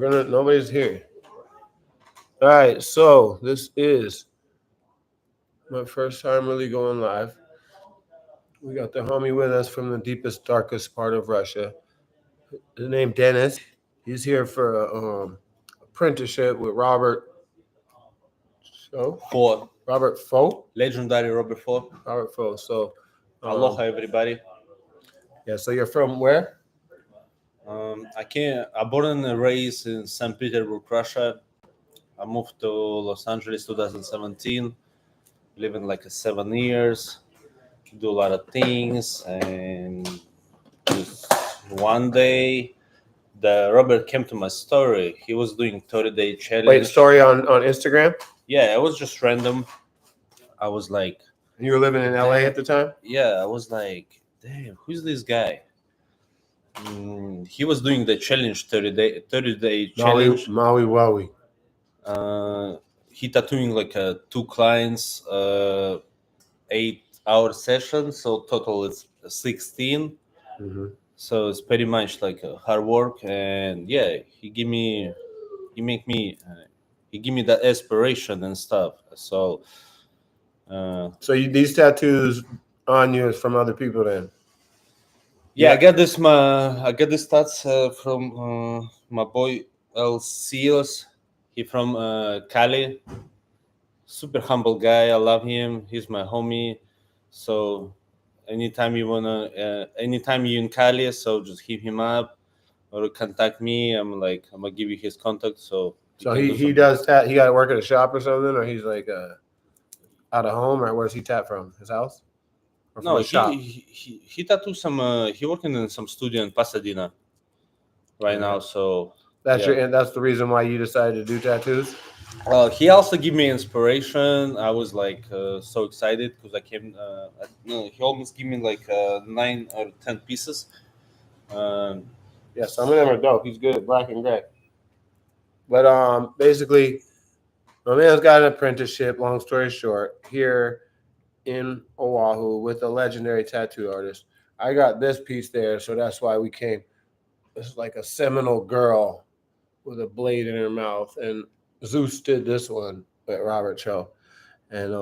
Nobody's here. All right, so this is my first time really going live. We got the homie with us from the deepest, darkest part of Russia. His name Dennis. He's here for a apprenticeship with Robert. So For Robert Foe. legendary Robert Ford. Robert Foe. So Aloha, everybody. yeah. So you're from where? I born and raised in St Petersburg, Russia. I moved to Los Angeles 2017. Living like 7 years. Do a lot of things, and just one day, the Robert came to my story. He was doing 30-day challenge. Wait, story on Instagram. Yeah, it was just random. I was like, You were living in LA at the time. yeah, I was like, damn, who's this guy? He was doing the challenge 30-day challenge. Maui Boy. He tattooing like two clients, 8-hour session, so total it's 16. Mm-hmm. So it's pretty much like hard work, and yeah, he give me that inspiration and stuff. So these tattoos on you is from other people then? yeah, I got this stats from my boy El Seals. He from Cali. Super humble guy. I love him. He's my homie. So anytime you in Cali, so just hit him up or contact me. I'm gonna give you his contact. So he does tat. He got to work at a shop or something, or he's like out of home, or where's he tat from? His house? Or from No, a shop? he tattoo some. He working in some studio in Pasadena right now. So that's that's the reason why you decided to do tattoos. He also gave me inspiration. I was like so excited because I came. He almost gave me like 9 or 10 pieces. Yeah, some of them are dope. He's good at black and gray. But basically, my man's got an apprenticeship. Long story short, here in Oahu with a legendary tattoo artist. I got this piece there, so that's why we came. It's like a Seminole girl with a blade in her mouth, and Zeus did this one with Robert Cho, and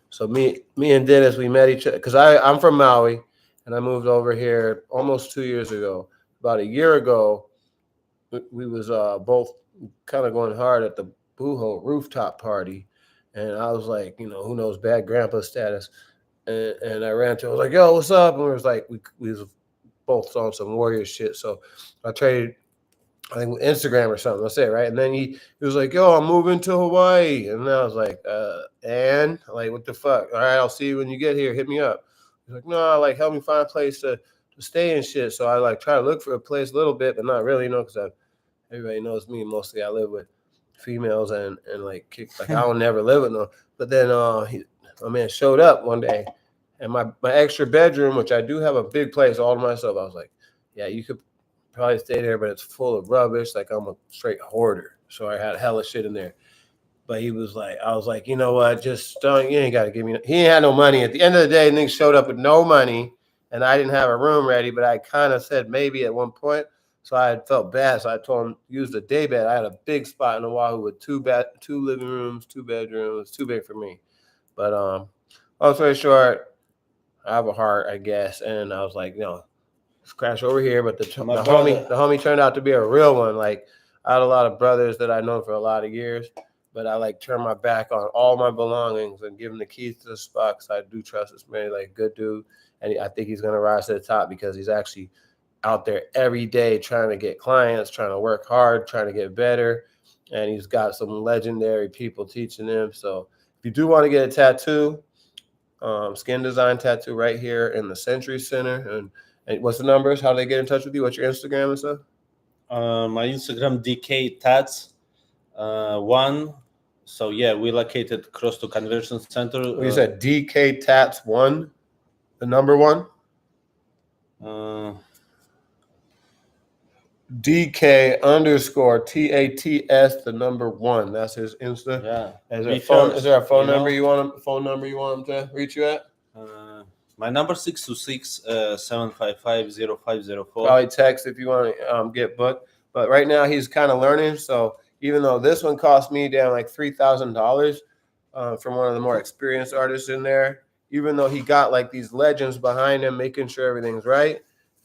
so me and Dennis, we met each other because I'm from Maui, and I moved over here almost 2 years ago. About a year ago, we was both kind of going hard at the Booho rooftop party, and I was like, who knows, bad grandpa status, and I ran to him, I was like, yo, what's up? And we was like, we was both on some warrior shit, so I traded. I think Instagram or something. That's it, right? And then he was like, "Yo, I'm moving to Hawaii," and I was like, "And like, what the fuck? All right, I'll see you when you get here. Hit me up." He's like, "No, like, help me find a place to stay and shit." So I like try to look for a place a little bit, but not really, because everybody knows me. Mostly, I live with females and like I don't never live with no. But then my man showed up one day, and my extra bedroom, which I do have a big place all to myself. I was like, "Yeah, you could probably stay there, but it's full of rubbish. Like I'm a straight hoarder, so I had hella shit in there." But he was like, I was like, you know what? Just don't. You ain't got to give me. He ain't had no money. At the end of the day, nigga showed up with no money, and I didn't have a room ready. But I kind of said maybe at one point, so I felt bad. So I told him use the day bed. I had a big spot in Oahu with two living rooms, 2 bedrooms, too big for me. But long story short, I have a heart, I guess, and I was like, let's crash over here. But the homie turned out to be a real one. Like I had a lot of brothers that I known for a lot of years, but I like turned my back on all my belongings and give him the keys to the spot because I do trust this man, like good dude, and I think he's gonna rise to the top because he's actually out there every day trying to get clients, trying to work hard, trying to get better, and he's got some legendary people teaching him. So if you do want to get a tattoo, skin design tattoo right here in the Century Center. And what's the numbers? How do they get in touch with you? What's your Instagram and stuff? My Instagram DK Tats 1. So yeah, we located close to Convention Center. You said DK Tats 1, the number 1. DK underscore TATS, the number 1. That's his Insta. Yeah. Is there a phone number you want him to reach you at? My number 626 755 0504. Probably text if you want to get booked. But right now he's kind of learning. So even though this one cost me down like $3,000 from one of the more experienced artists in there, even though he got like these legends behind him making sure everything's right,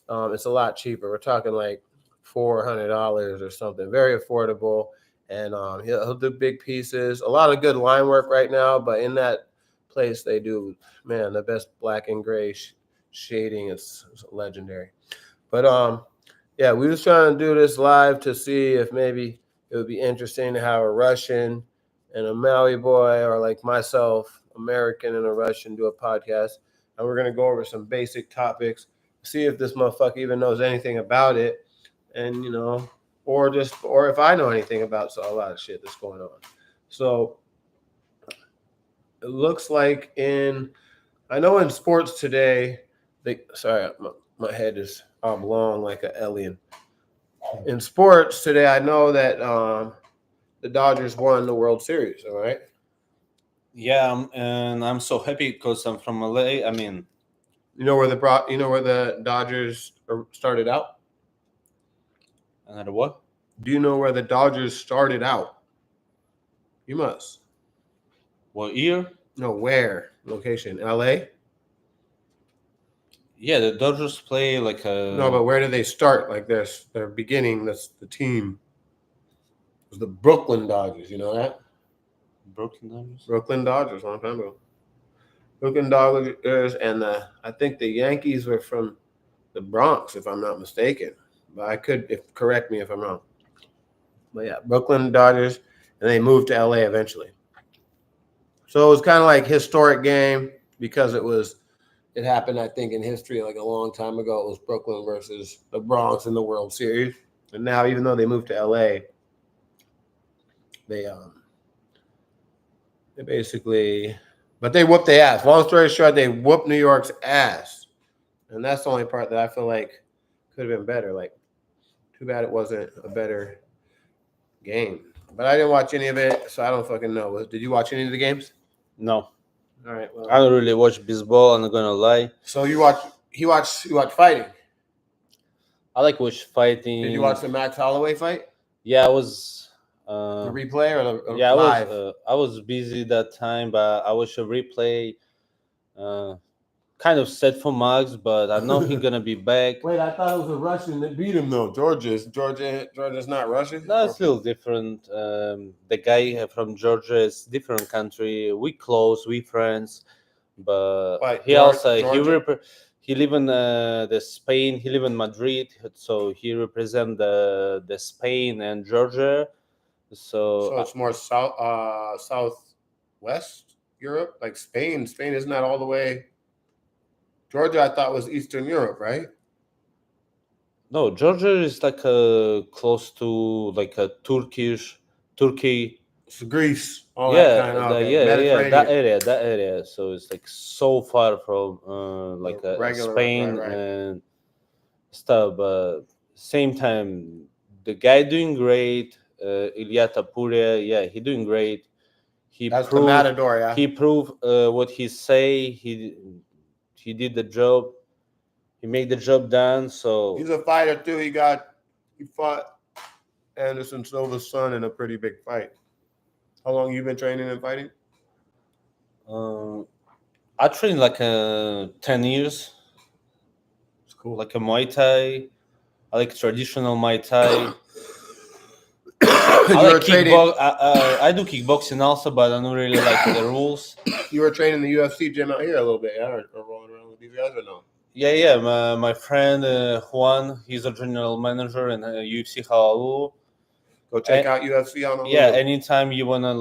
it's a lot cheaper. We're talking like $400 or something, very affordable. And he'll do big pieces, a lot of good line work right now. But in that place, they do, man, the best black and gray shading. It's legendary. But yeah, we was trying to do this live to see if maybe it would be interesting to have a Russian and a Maui boy, or like myself, American and a Russian, do a podcast. And we're gonna go over some basic topics, see if this motherfucker even knows anything about it, and or if I know anything about a lot of shit that's going on. So it looks like I know in sports today, sorry, my head is oblong like an alien. In sports today, I know that the Dodgers won the World Series. All right. Yeah, and I'm so happy because I'm from LA. I mean, you know where the Dodgers started out? another what? Do you know where the Dodgers started out? You must. What year? No, where? Location? LA? Yeah, the Dodgers play like a. No, but where did they start? Like their beginning. That's the team. It was the Brooklyn Dodgers. You know that? Brooklyn Dodgers. Brooklyn Dodgers, long time ago. Brooklyn Dodgers, and I think the Yankees were from the Bronx, if I'm not mistaken. But I could correct me if I'm wrong. But yeah, Brooklyn Dodgers, and they moved to LA eventually. So it was kind of like historic game because it happened, I think, in history like a long time ago. It was Brooklyn versus the Bronx in the World Series. And now, even though they moved to LA, they basically, but they whooped their ass. Long story short, they whooped New York's ass. And that's the only part that I feel like could have been better. Like, too bad it wasn't a better game. But I didn't watch any of it, so I don't fucking know. Did you watch any of the games? No. All right. Well, I don't really watch baseball. I'm not gonna lie. So you watch fighting. I like watch fighting. Did you watch the Max Holloway fight? Yeah, I was. The replay or the yeah, live? I was busy that time, but I watched a replay. Kind of set for Max, but I know he's gonna be back. Wait, I thought it was a Russian that beat him though. Georgia's not Russian. No, it's a little different. The guy from Georgia is different country. We close, we friends, but he he live in the Spain. He live in Madrid, so he represent the Spain and Georgia. So it's more southwest Europe, like Spain. Spain isn't that all the way. Georgia, I thought, was Eastern Europe, right? No, Georgia is like close to like a Turkey. It's Greece, all Yeah, that kind of that area. So it's like so far from Spain right. and stuff. But same time, the guy doing great. Ilya Tapuria, yeah, he doing great. That's the Matador, yeah. He proved what he say. He did the job. He made the job done. So he's a fighter too. He fought Anderson Silva's son in a pretty big fight. How long you been training and fighting? I trained like 10 years. It's cool. Like a Muay Thai. I like traditional Muay Thai. I do kickboxing also, but I don't really like the rules. You were training the UFC gym out here a little bit, yeah? Or rolling around with these guys or no? Yeah. My friend Juan, he's a general manager in UFC Mahalo. Go check out UFC on Honolulu. Yeah, anytime you wanna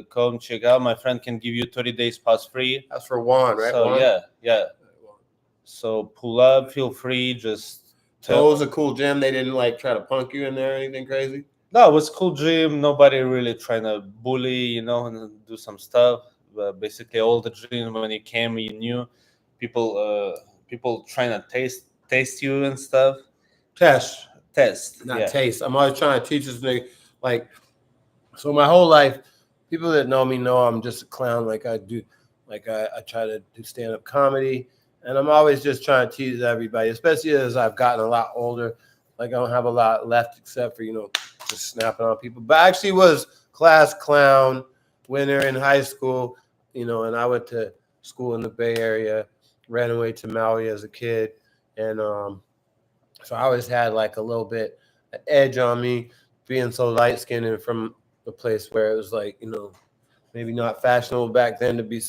come check out, my friend can give you 30 days pass free. That's for Juan, right? So Juan? Yeah. So pull up, feel free. Just it was a cool gym. They didn't try to punk you in there or anything crazy. No, it was cool gym. Nobody really trying to bully, and do some stuff. But basically, all the gym when you came, you knew people trying to taste you and stuff. Test, not taste. I'm always trying to teach this nigga. So my whole life, people that know me know I'm just a clown. I do, I try to do stand-up comedy, and I'm always just trying to tease everybody, especially as I've gotten a lot older. Like I don't have a lot left except for just snapping on people. But I actually was class clown winner in high school, and I went to school in the Bay Area, ran away to Maui as a kid, and so I always had like a little bit of edge on me, being so light skinned and from a place where it was like maybe not fashionable back then to be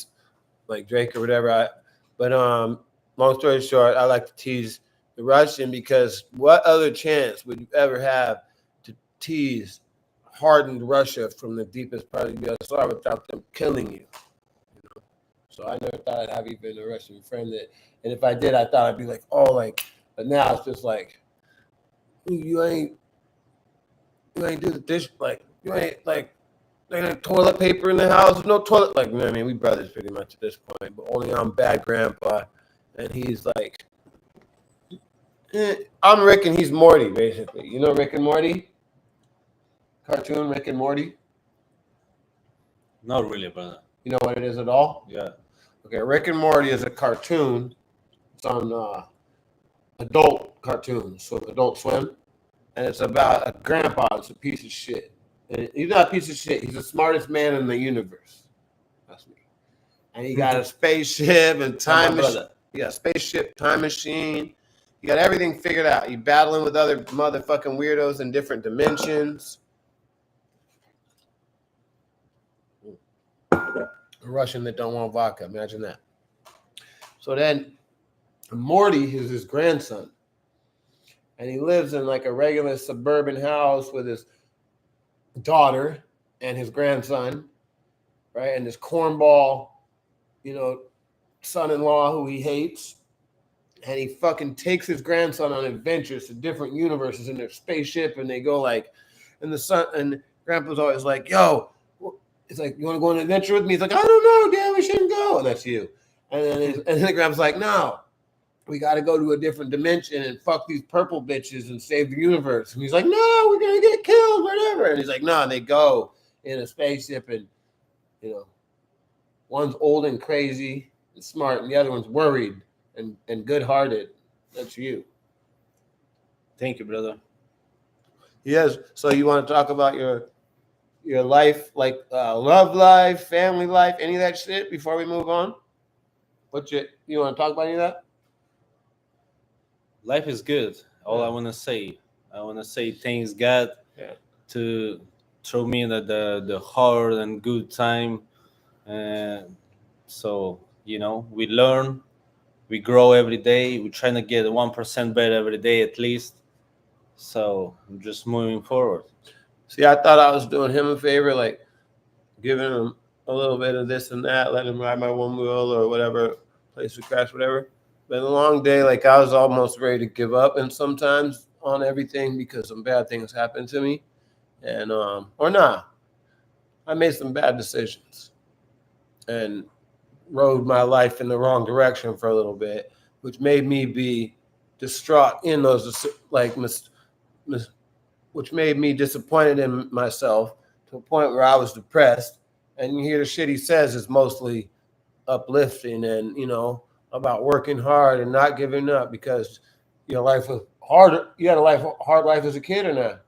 like Drake or whatever. But long story short, I like to tease the Russian because what other chance would you ever have to tease hardened Russia from the deepest part of the USSR without them killing you? So I never thought I'd have even a Russian friend and if I did, I thought I'd be like, oh, like, but now it's just like, you ain't do the dish, like, you ain't like, there ain't toilet paper in the house. There's no toilet. Like, I mean, we brothers pretty much at this point, but only I'm bad grandpa. And he's like, I'm Rick and he's Morty, basically. You know Rick and Morty? Cartoon Rick and Morty? Not really, brother. You know what it is at all? Yeah. Okay, Rick and Morty is a cartoon. It's on adult cartoons, so Adult Swim. And it's about a grandpa that's a piece of shit. And he's not a piece of shit. He's the smartest man in the universe. That's me. And he got a spaceship and time machine. Yeah, spaceship, time machine. He got everything figured out. He battling with other motherfucking weirdos in different dimensions. A Russian that don't want vodka. Imagine that. So then Morty is his grandson. And he lives in like a regular suburban house with his daughter and his grandson, right? And this cornball, son-in-law who he hates. And he fucking takes his grandson on adventures to different universes in their spaceship, and they go like, and the son and grandpa's always like, yo, it's like, you want to go on an adventure with me? He's like, I don't know, Dad, we shouldn't go. And that's you. And then the grandpa's like, no, we got to go to a different dimension and fuck these purple bitches and save the universe. And he's like, no, we're going to get killed, whatever. And he's like, no, and they go in a spaceship and, one's old and crazy and smart and the other one's worried and good-hearted. That's you. Thank you, brother. Yes. So you want to talk about your life, like love life, family life, any of that shit before we move on? You want to talk about any of that? Life is good. All I want to say. I want to say thanks God to throw me the hard and good time. So, we learn. We grow every day. We're trying to get 1% better every day at least. So I'm just moving forward. See, I thought I was doing him a favor, like giving him a little bit of this and that, letting him ride my one wheel or whatever, place to crash, whatever. Been a long day. Like I was almost ready to give up, and sometimes on everything because some bad things happened to me, and I made some bad decisions, and rode my life in the wrong direction for a little bit, which made me be distraught in those, which made me disappointed in myself to a point where I was depressed. And you hear the shit he says is mostly uplifting and, about working hard and not giving up because your life was harder. You had a hard life as a kid or not?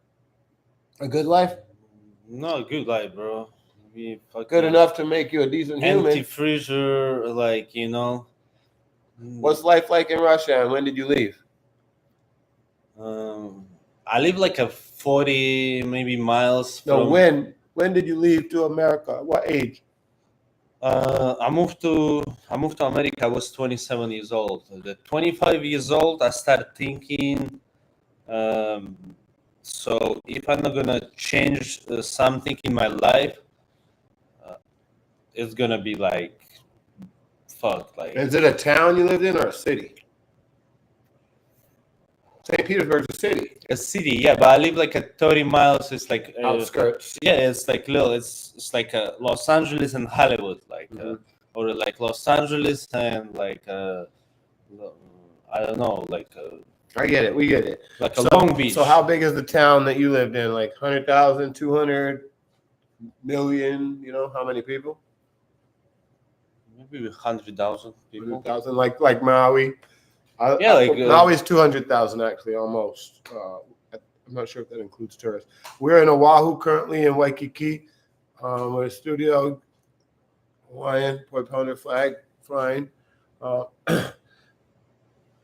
A good life? No, a good life, bro. Good enough to make you a decent human. Empty freezer, What's life like in Russia, and when did you leave? I live like a 40 maybe miles from... No, when did you leave to America? What age? I moved to America. I was 27 years old. At 25 years old, I started thinking, so if I'm not gonna change something in my life, it's gonna be like, fuck. Like, is it a town you lived in or a city? St. Petersburg's a city. A city, yeah, but I live like at 30 miles. It's like outskirts. Yeah, it's like little. It's like Los Angeles and Hollywood, or like Los Angeles and like I don't know, like. I get it. We get it. Like Long Beach. So how big is the town that you lived in? Like 100,000, 200 million? How many people? Maybe 100,000 people. 100,000, like Maui. Maui's 200,000 actually, almost. I'm not sure if that includes tourists. We're in Oahu currently in Waikiki. We're a studio, Hawaiian, Boy Pounder flag flying. Uh,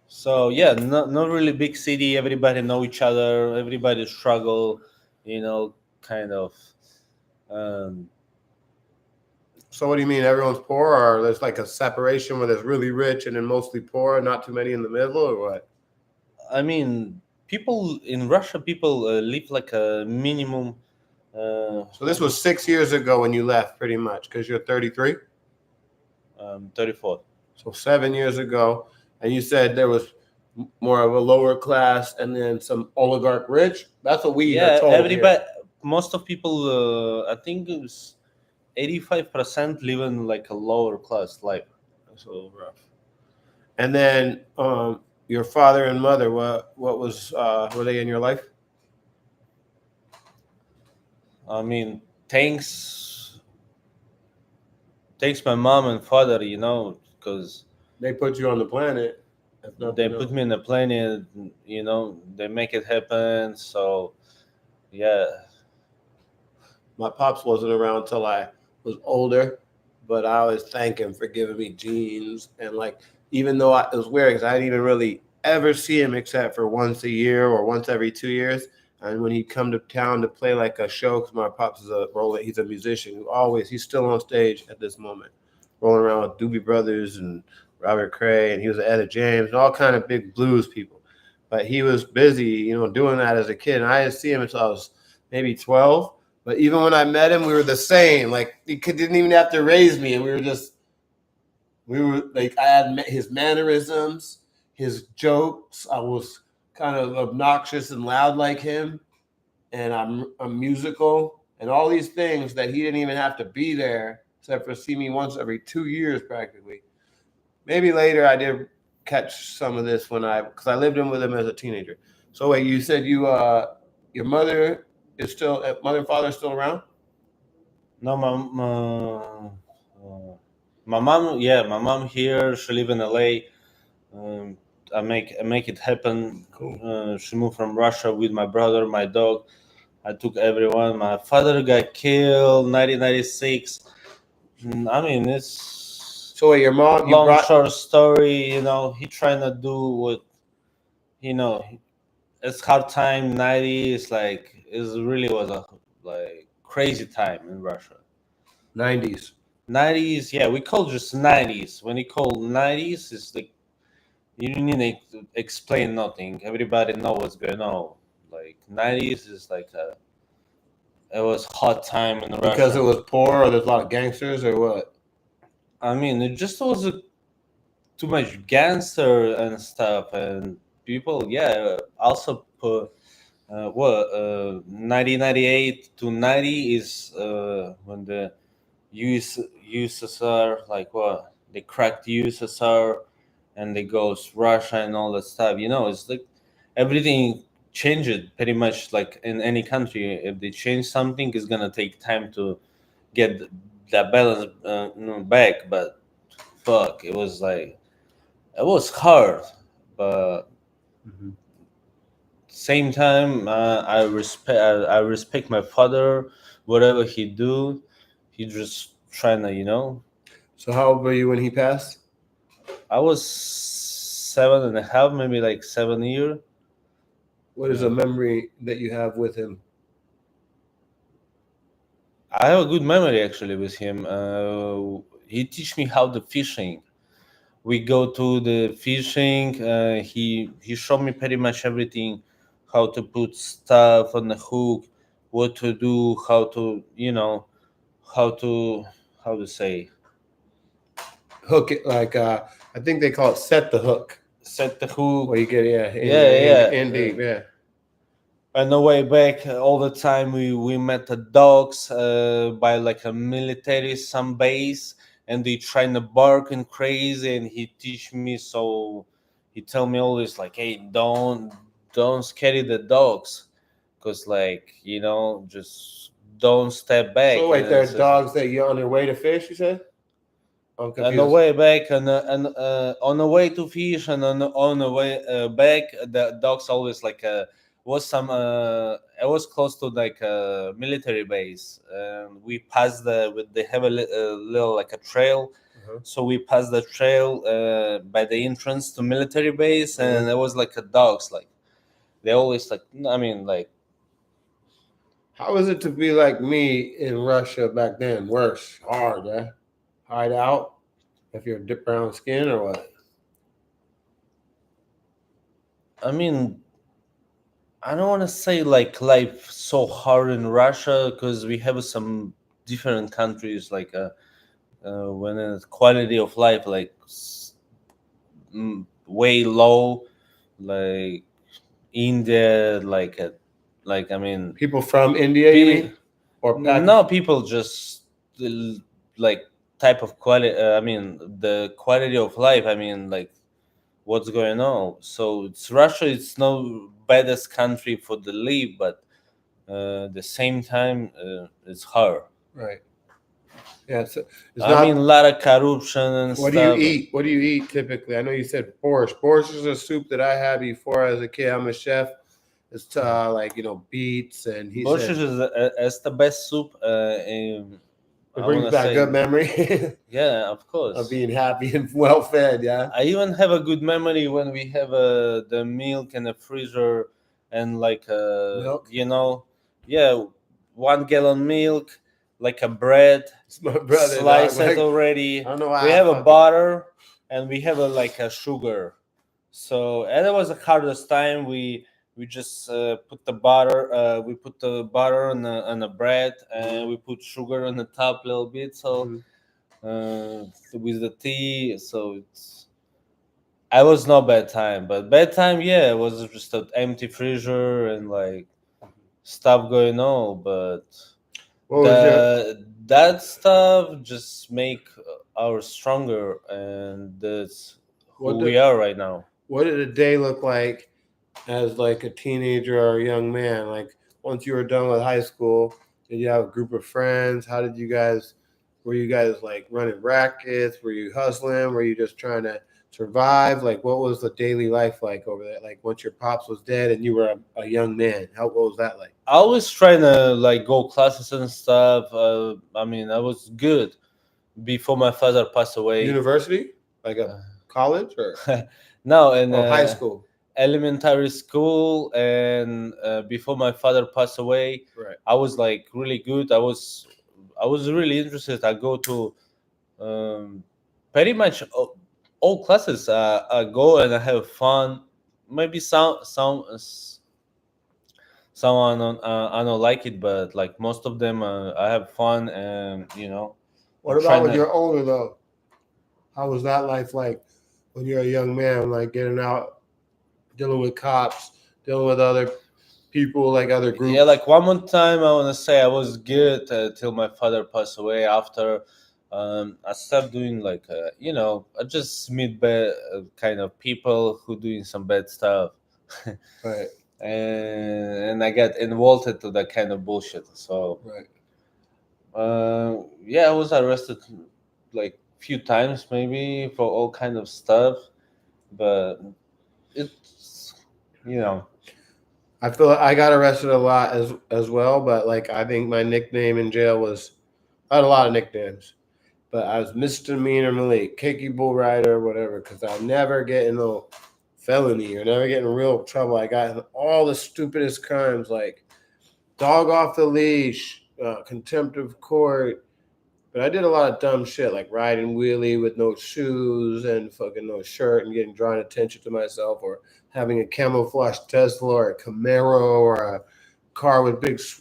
So yeah, not really big city. Everybody know each other. Everybody struggle, kind of. Um, so what do you mean? Everyone's poor, or there's like a separation where there's really rich and then mostly poor, not too many in the middle, or what? I mean, people in Russia, people live like a minimum. So this was 6 years ago when you left, pretty much, because you're 33. 34. So 7 years ago, and you said there was more of a lower class and then some oligarch rich. That's what we are Yeah, told everybody. here. Most of people, I think it was 85% live in like a lower class life. That's a little rough. And then your father and mother, what was were they in your life? I mean, thanks my mom and father, because They put you on the planet. If they nothing put else. me in a planet, they make it happen. So yeah, My pops wasn't around till I was older, but I always thank him for giving me genes. And like, even though it was weird because I didn't even really ever see him except for once a year or once every 2 years. And when he'd come to town to play like a show, because my pops is he's a musician who he's still on stage at this moment, rolling around with Doobie Brothers and Robert Cray, and he was Etta James and all kind of big blues people. But he was busy, doing that as a kid. And I didn't see him until I was maybe 12. But even when I met him, we were the same. Like didn't even have to raise me, and we were like I had his mannerisms, his jokes. I was kind of obnoxious and loud like him, and I'm musical, and all these things that he didn't even have to be there, except for see me once every 2 years practically. Maybe later I did catch some of this because I lived in with him as a teenager. So wait, you said your mother is still mother and father are still around? no, my mom, yeah, my mom here. She live in LA. Um, I make it happen. Cool. She moved from Russia with my brother, my dog. I took everyone. My father got killed 1996. I mean, it's So wait, your mom you long brought short story. He trying to do what you know. It's hard time. 90s like it really was a like crazy time in Russia. 90s. 90s, yeah, we call just 90s. When you call 90s, it's like you don't need to explain nothing. Everybody know what's going on. Like 90s is like it was hot time in Russia Because it was poor or there's a lot of gangsters or what? I mean, it just was too much gangster and stuff, and people, yeah, also put 1998 to 90 is when the USSR, like what they cracked the USSR, and they goes Russia and all that stuff. It's like everything changed pretty much. Like in any country, if they change something, it's gonna take time to get that balance back. But fuck, it was hard, but Mm-hmm. same time, I respect my father. Whatever he do, he just trying to So how old were you when he passed? I was 7.5, maybe like 7 year. What is a memory that you have with him? I have a good memory actually with him. He teach me how to fishing. We go to the fishing. He showed me pretty much everything, how to put stuff on the hook, what to do, how to how to say Hook it like I think they call it set the hook. set the hook. Where you get in Yeah. deep, yeah. On the way back, all the time we met the dogs by like a military some base, and they trying to bark and crazy, and he teach me. So he tell me always like, hey, don't scare the dogs, cause like just don't step back. So wait, And there's dogs that you're on their way to fish, you said? I'm on the confused. way back and on the way to fish and on the way back, the dogs always like was some. I was close to like a military base, and we passed they have a little like a trail. Uh-huh. So we passed the trail by the entrance to military base, and Uh-huh. there was like a dogs. Like they always like. I mean, like How was it to be like me in Russia back then? Worse, hard, hide out if you're dip brown skin or what? I mean, I don't want to say like life so hard in Russia because we have some different countries like when the quality of life like way low, like India, like I mean, People from India, you mean, or no Pakistan? people just like type of quality. I mean, the quality of life. I mean, like what's going on. So it's Russia. It's no baddest country for the live, but the same time it's hard. Right. Yeah. It's I mean, a not. lot of corruption and What do you stuff. eat? What do you eat typically? I know you said borscht. Borscht is a soup that I had before as a kid. I'm a chef. It's like beets, and he Borscht said is the best soup. it I brings wanna back say, good memory yeah, of of course. being happy and well fed. Yeah. I even have a good memory when we have the milk in the freezer and like Milk. yeah, 1 gallon milk, like a bread, It's my brother, dog. slice it Like I already. don't know We why I have a fucking. butter and we have a like a sugar. So and it was the hardest time. We just put the butter. We put the butter on the bread and we put sugar on the top a little bit. So Mhm. with the tea, so it's. I was not bad time, but bad time, yeah, it was just an empty freezer and like stuff going on. But What was your that stuff just make our stronger, and that's what who did we are right now. what did a day look like as like a teenager or a young man? Like once you were done with high school, did you have a group of friends? How did you guys? Were you guys like running rackets? Were you hustling? Were you just trying to survive? Like what was the daily life like over there? Like once your pops was dead and you were a young man, what was that like? I was trying to like go classes and stuff. I mean, I was good before my father passed away. University, like a Uh, college or no, in high school? elementary school, and before my father passed away, Right. I was like really good. I was really interested. I go to pretty much all classes. I go and I have fun. Maybe someone I don't like it, but like most of them, I have fun, and What I'm about trying when to. you're older though? How was that life like when you're a young man, like getting out, dealing with cops, dealing with other people, like other Yeah, groups? like one more time, I want to say I was good till my father passed away. After, I started doing like, I just meet bad kind of people who doing some bad stuff, Right, and I get involved into that kind of bullshit. So, right. yeah, I was arrested like few times maybe for all kind of stuff, but it's you know. I feel like I got arrested a lot as well, but like I think my nickname in jail was I had a lot of nicknames, but I was Misdemeanor Malik, Cakey Bull Rider, whatever, because I never get in no felony or never get in real trouble. I got in all the stupidest crimes like dog off the leash, contempt of court. But I did a lot of dumb shit like riding wheelie with no shoes and fucking no shirt and getting drawing attention to myself, or having a camouflage Tesla or a Camaro or a car with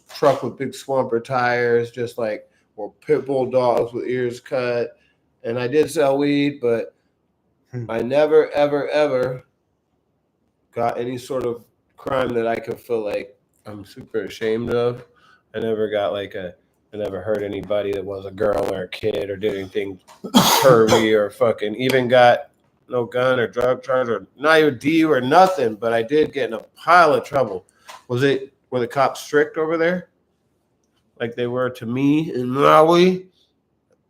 truck with big swamper tires, just like or pit bull dogs with ears cut. And I did sell weed, but I never ever ever got any sort of crime that I could feel like I'm super ashamed of. I never got like I never hurt anybody that was a girl or a kid or did anything pervy or fucking even got no gun or drug charge or not even DU or nothing. But I did get in a pile of trouble. Were the cops strict over there like they were to me in Maui?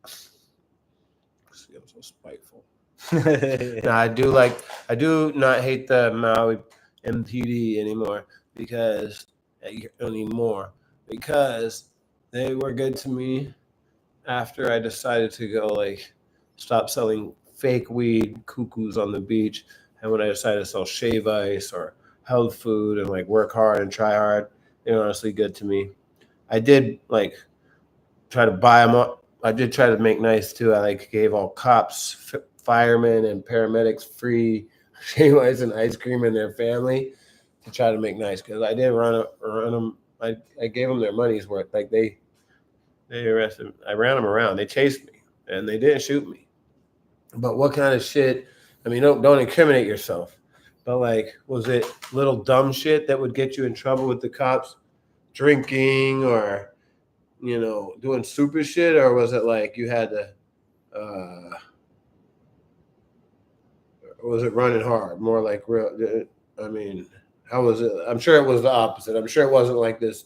See, I'm so spiteful. No, I do not hate the Maui MPD anymore because anymore because they were good to me after I decided to go like stop selling fake weed cuckoos on the beach, and when I decided to sell shave ice or health food and like work hard and try hard, they were honestly good to me. I did like try to buy them up. I did try to make nice too. I like gave all cops, firemen, and paramedics free shave ice and ice cream and their family to try to make nice because I did run them. I gave them their money's worth. Like they arrested. I ran them around. They chased me and they didn't shoot me. But what kind of shit? I mean, don't incriminate yourself. But like, was it little dumb shit that would get you in trouble with the cops? Drinking or doing stupid shit, or was it like you had to? Was it running hard? More like real. I mean, how was it? I'm sure it was the opposite. I'm sure it wasn't like this.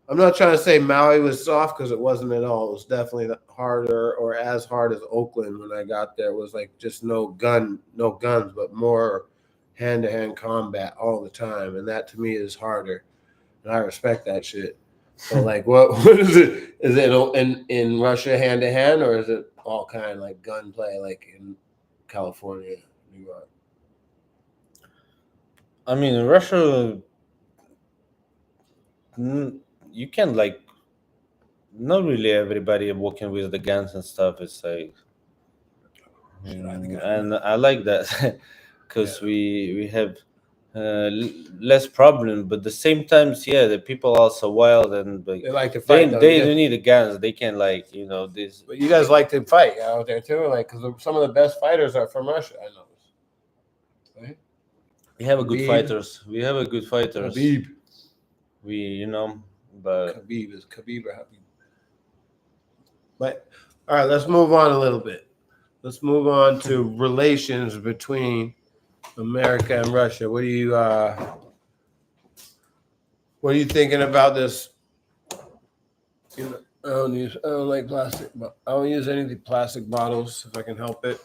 I'm not trying to say Maui was soft because it wasn't at all. It was definitely harder or as hard as Oakland when I got there. It was like just no guns, but more hand-to-hand combat all the time. And that to me is harder. And I respect that shit. So like what is it? Is it in Russia hand-to-hand or is it all kind of like gunplay like in California, New York? I mean, in Russia, you can like not really everybody walking with the guns and stuff. It's like, and I like that because we have less problem, but the same times, yeah, the people are so wild and like, They like to fight. They don't need the guns. They can like this. But you guys like to fight out there too, like because some of the best fighters are from Russia. I know. Right? We have a good fighters. We have a good fighters. Khabib. But Khabib or Habib. But all right, let's move on a little bit. Let's move on to relations between America and Russia. What are you thinking about this? I don't like plastic. I don't use any plastic bottles if I can help it.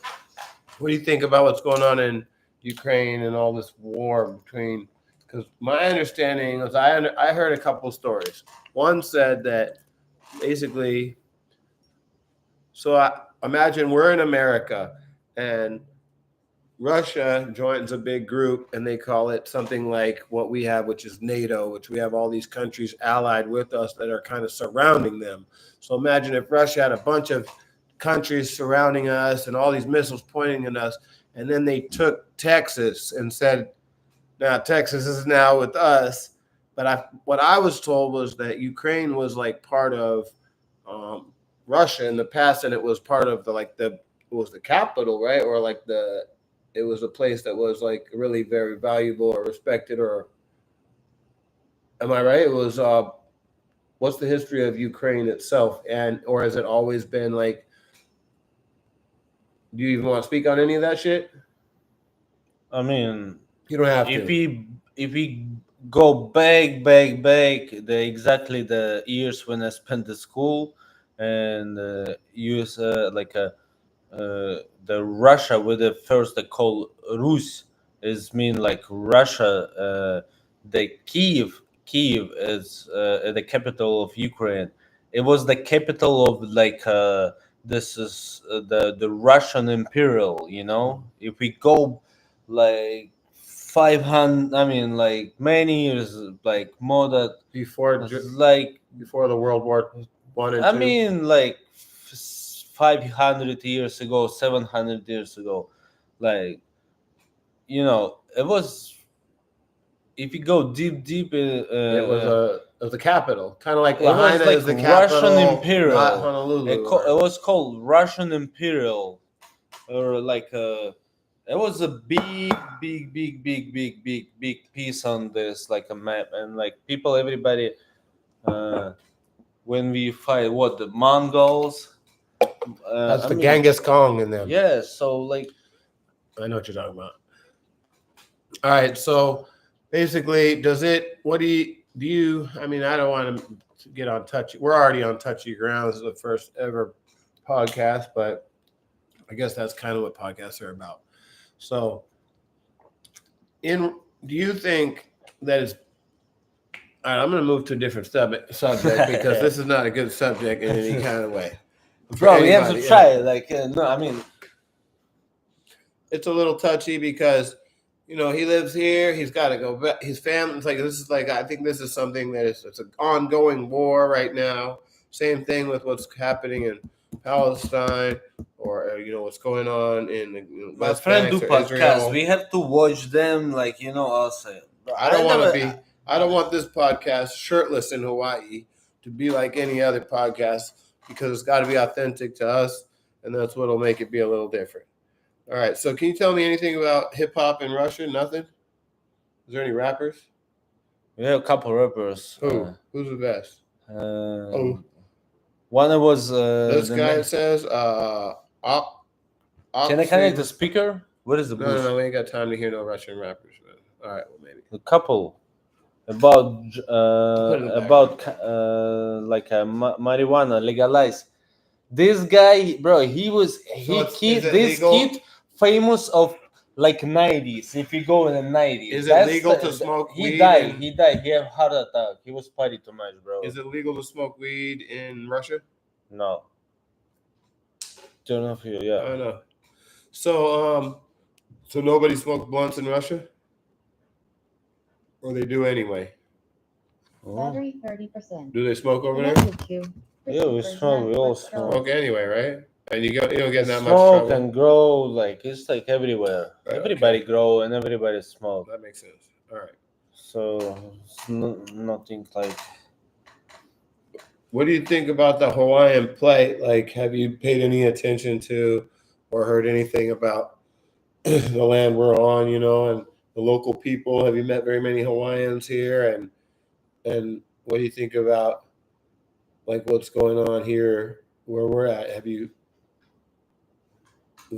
What do you think about what's going on in Ukraine and all this war between? Because my understanding was I heard a couple of stories. One said that basically, so I imagine we're in America and Russia joins a big group and they call it something like what we have, which is NATO, which we have all these countries allied with us that are kind of surrounding them. So imagine if Russia had a bunch of countries surrounding us and all these missiles pointing at us, and then they took Texas and said, now Texas is now with us. But what I was told was that Ukraine was like part of Russia in the past, and it was part of it was the capital, right? Or like it was a place that was like really very valuable or respected, or am I right? It was what's the history of Ukraine itself, or has it always been like? Do you even want to speak on any of that shit? I mean, you don't have to. If we go back, exactly the years when I spent the school and use the Russia with the first they call Rus is mean like Russia. The Kiev is the capital of Ukraine. It was the capital of like this is the Russian Imperial. If we go like 500, I mean like many years, like more than before the World War One and I Two. mean like 500 years ago, 700 years ago, like it was. If you go deep in, it was the capital, kind of like Lahaina is the capital, Russian Imperial. not Honolulu. It was called Russian Imperial, or like it was a big piece on this, like a map, and like people, everybody, when we fight the Mongols. That's Genghis Khan in them. Yeah, so like I know what you're talking about. All right, so basically, what do you I mean, I don't want to get on touchy. We're already on touchy ground. This is the first ever podcast, but I guess that's kind of what podcasts are about. So do you think that All right, I'm going to move to a different subject because this is not a good subject in any kind of way. Bro, we have to try it. Like, no, I mean, it's a little touchy because, you know, he lives here. He's got to go back. His family's like, this is like, I think this is something that it's an ongoing war right now. Same thing with what's happening in Palestine or, you know, what's going on in the my West friend Bank do or podcast. Israel. We have to watch them, like, you know, also. Bro, I don't want to be. I don't want this podcast shirtless in Hawaii to be like any other podcast because it's got to be authentic to us, and that's what'll make it be a little different. All right. So, can you tell me anything about hip hop in Russia? Nothing. Is there any rappers? We have a couple rappers. Who? Who's the best? One was this guy says Can I connect the speaker? What is the boost? No, we ain't got time to hear no Russian rappers. All right, well maybe a couple about marijuana legalized. This guy, bro, kid famous of like 90s. If you go in the 90s, is it legal to smoke weed? He died. He had heart attack. He was partying too much, bro. Is it legal to smoke weed in Russia? No. Don't know if you. Yeah. I know. So nobody smokes blunts in Russia, or they do anyway. Battery 30%. Do they smoke over there? Yeah, we smoke. We all smoke. Smoke anyway, right? And you don't get that much trouble. Smoke and grow, like it's like everywhere. Right, everybody grow and everybody smoke. That makes sense. All right. So it's nothing like. What do you think about the Hawaiian plight? Like, have you paid any attention to or heard anything about the land we're on, you know, and the local people? Have you met very many Hawaiians here? And what do you think about, like, what's going on here where we're at? What do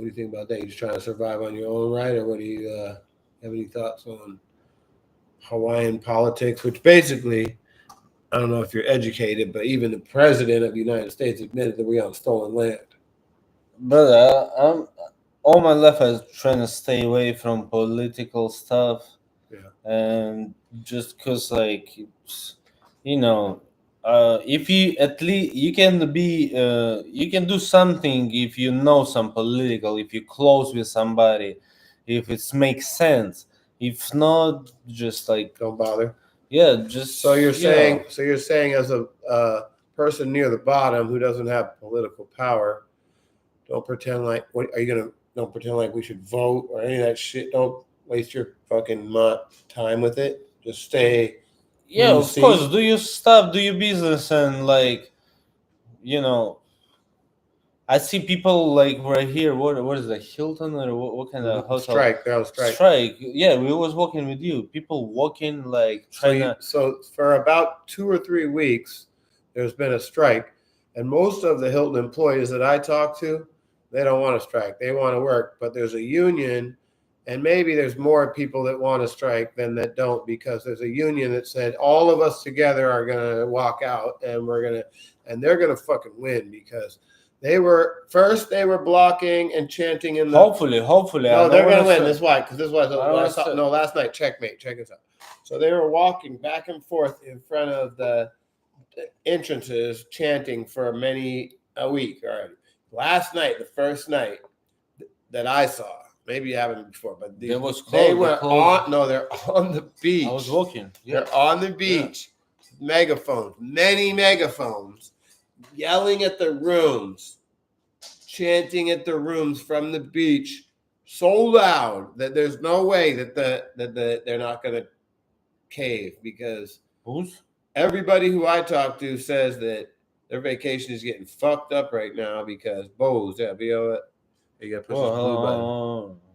you think about that? You just trying to survive on your own, right? Or what do you have any thoughts on Hawaiian politics, which basically, I don't know if you're educated, but even the president of the United States admitted that we're on stolen land. Brother, I'm all my life I was trying to stay away from political stuff. Yeah. And just because, like, you know, if you at least you can be, you can do something if you know some political, if you're close with somebody, if it makes sense. If not, just like don't bother. Yeah, just so you're saying as a person near the bottom who doesn't have political power, don't pretend like don't pretend like we should vote or any of that shit. Don't waste your fucking time with it. Just stay. Yeah, of course. Do your stuff, do your business, and like, you know, I see people like right here. What is that? Hilton or what kind of hotel? Strike. That was strike. Strike. Yeah, we was walking with you. People walking like trying So for about 2 or 3 weeks, there's been a strike, and most of the Hilton employees that I talk to, they don't want to strike. They want to work, but there's a union, and maybe there's more people that want to strike than that don't, because there's a union that said all of us together are gonna walk out, and they're gonna fucking win because. They were blocking and chanting in the. Hopefully. No, they're gonna win. This is why, because this was last night. Checkmate. Check this out. So they were walking back and forth in front of the entrances, chanting for a week already. Last night, the first night that I saw, maybe you haven't before, but they're on the beach. I was walking. Yeah. They're on the beach. Yeah. Megaphones, many megaphones. Yelling at the rooms, chanting at the rooms from the beach so loud that there's no way that they're not going to cave, because everybody who I talk to says that their vacation is getting fucked up right now because Bose, you got to push this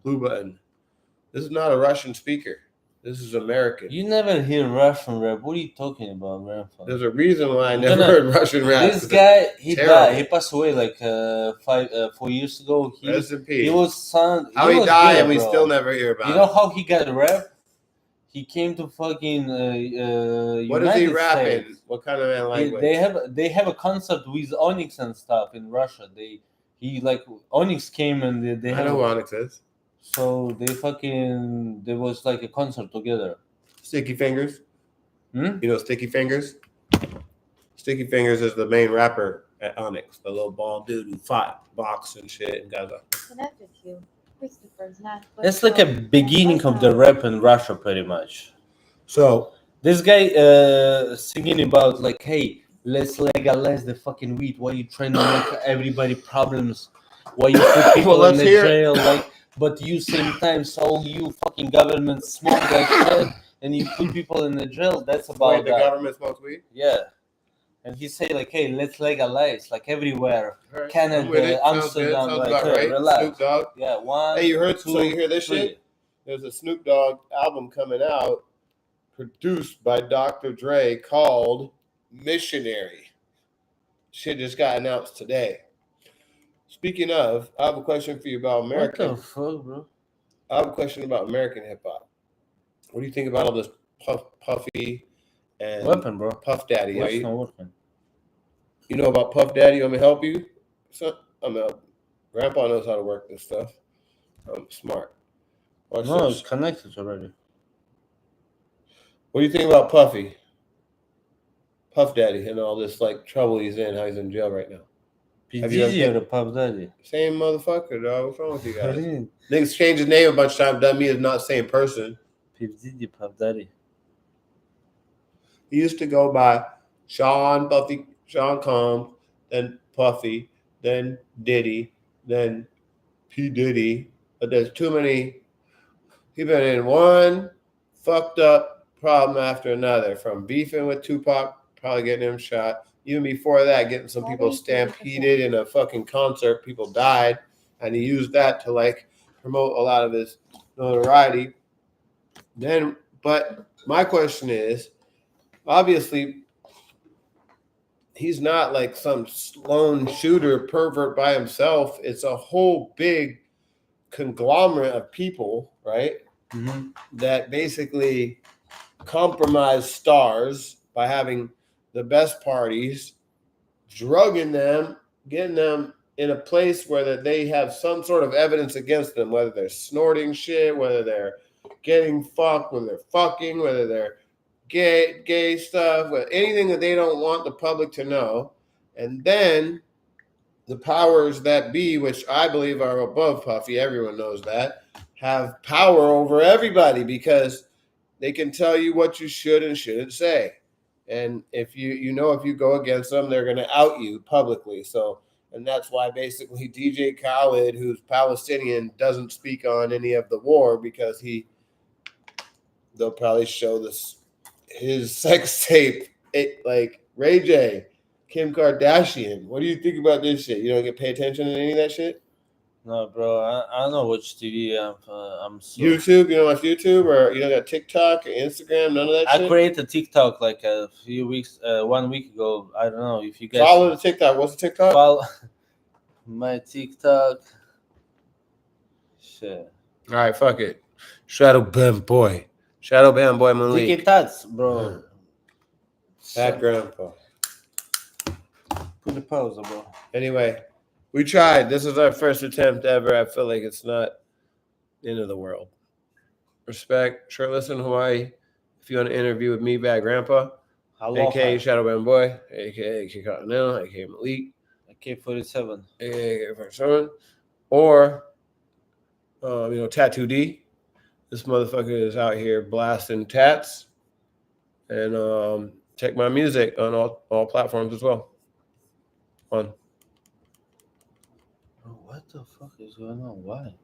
blue button. This is not a Russian speaker. This is American. You never hear Russian rap. What are you talking about, man? There's a reason why I never heard Russian rap. This guy, he died. He passed away like 4 years ago. Rest in peace. He was son. How he died, and we still never hear about it. You know how he got rap? He came to fucking what is he rapping? States. What kind of language? They have a concert with Onyx and stuff in Russia. Onyx came and they I know who Onyx is. So there was like a concert together. Sticky Fingers. Hmm? You know Sticky Fingers? Sticky Fingers is the main rapper at Onyx, the little bald dude who fought, boxed and shit and got Connected to Christopher's not. It's like a beginning of the rap in Russia, pretty much. So This guy singing about like, hey, let's legalize the fucking weed. Why you trying to make everybody problems? Why you put people in let's the hear it. jail? Like, but you same time, so you fucking government smoke that shit, and you put people in the jail. That's about wait, the that. government smokes weed? Yeah. And he say like, hey, let's legalize like everywhere. All right, Canada, I'm with it. Sounds good. Amsterdam, Sounds like, about hey, right. relax. Snoop Dogg. Yeah, one. Hey, you heard? So you two, hear this three. shit? There's a Snoop Dogg album coming out, produced by Dr. Dre, called Missionary. Shit just got announced today. Speaking of, I have a question for you about American. What the fuck, bro? I have a question about American hip hop. What do you think about all this Puffy and Weapon, bro. Puff Daddy? What's not working? You know about Puff Daddy? You want me to help you? Grandpa knows how to work this stuff. I'm smart. Watch No, this. it's connected already. What do you think about Puffy? Puff Daddy and all this like trouble he's in, how he's in jail right now. P. Have you ever Diddy or been- the Puff Daddy? Same motherfucker, dog. What's wrong with you guys? P. Niggas changed his name a bunch of times, doesn't mean it's not the same person. Diddy, Puff Daddy. He used to go by Sean Combs, then Puffy, then Diddy, then P. Diddy. But there's too many. He's been in one fucked up problem after another, from beefing with Tupac, probably getting him shot. Even before that, getting some people stampeded in a fucking concert. People died. And he used that to like promote a lot of his notoriety. But my question is, obviously, he's not like some lone shooter pervert by himself. It's a whole big conglomerate of people, right? Mm-hmm. That basically compromise stars by having the best parties, drugging them, getting them in a place where they have some sort of evidence against them, whether they're snorting shit, whether they're getting fucked, whether they're fucking, whether they're gay stuff, anything that they don't want the public to know. And then the powers that be, which I believe are above Puffy, everyone knows that, have power over everybody because they can tell you what you should and shouldn't say. And if you go against them, they're going to out you publicly. So, and that's why basically DJ Khaled, who's Palestinian, doesn't speak on any of the war because they'll probably show his sex tape, like Ray J, Kim Kardashian. What do you think about this shit? You don't pay attention to any of that shit? No, bro. I don't watch TV. I'm so... YouTube? You don't watch YouTube? Or you don't got TikTok or Instagram? None of that shit? I created a TikTok like a few weeks, 1 week ago. I don't know if you guys follow the TikTok. What's the TikTok? follow my TikTok. Shit. All right, fuck it. Shadow Band Boy Malik. Tiki Tats, bro. Bad grandpa. Put the pause, bro. Anyway, we tried. This is our first attempt ever. I feel like it's not the end of the world. Respect. Shirtless in Hawaii. If you want to interview with me, Bad Grandpa, Aloha. a.k.a. Shadow Band Boy, a.k.a. Continental, a.k.a. Malik, AK-47. a.k.a. Person, or Tattoo D. This motherfucker is out here blasting tats. And check my music on all platforms as well. Bro, what the fuck is going on? Why?